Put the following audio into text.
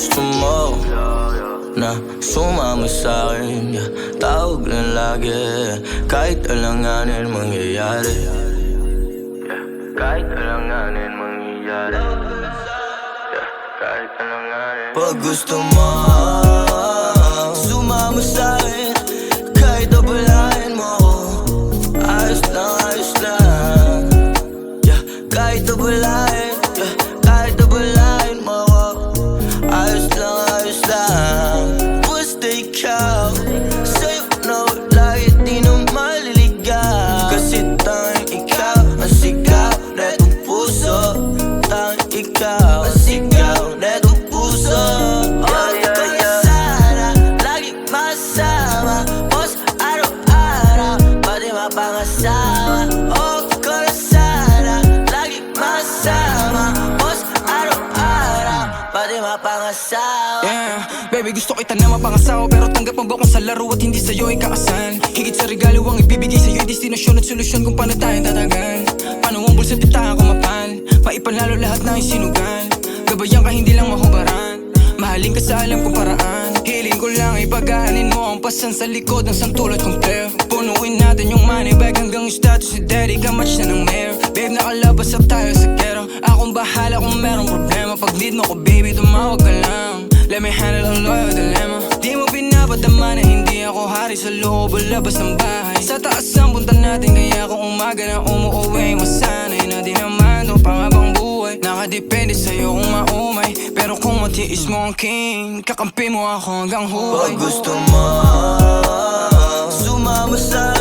gusto mo na sumama sa'kin, yeah. Tawag lang lagi, kahit alanganin mangyayari, yeah. Kahit alanganin mangyayari, yeah. Kahit alanganin. Pag gusto mo sumama sa'kin, kahit abalahin mo ako, ayos lang, yeah. Kahit abalahin, yeah. Kahit abalahin mo ako, ayos lang. Basta ikaw, sa'yo na wala, di na maliligaw. Kasi tanging ikaw ang sigaw netong puso. Tanging ikaw ang sigaw netong puso. Oh, ikaw na sana laging masama mo sa araw-araw, pati mapangasawa. Oh, ikaw na sana laging masama mo sa araw-araw, pati mapangasawa. Yeah, baby gusto kita na mapangasawa, pero tanggap mo ba kung sa laro at hindi sa'yo ikakasal? Higit sa regalo ang ibibigay sa'yo, destinasyon at solusyon kung paano tayong tatagal. Paano ang bulsa titahan ko mapal, maipanalo lahat ng isinugal. Gabayan ka hindi lang mahubaran, mahalin ka sa alam kong paraan. Hiling ko lang ipagaanin mo ang pasan sa likod ng santulad kong player. Punuin natin yung money bag hanggang yung status ni daddy, kamatch na ng mayor. Babe nakalabas up tayo sa kero, akong bahala kung merong problema. Pag need mo ko baby tumawag ka lang, let me handle ang loyal dilemma. Di mo pinapadama na hindi ako hari sa loob o labas ng bahay. Sa taas ang punta natin, kaya kung umaga na umuuwi, masanay na di naman to pangabang buhay. Nakadepende sa'yo kung maumay, pero kung matiis mo ang king, kakampi mo ako hanggang huway. Pag gusto mo sumama sa'kin,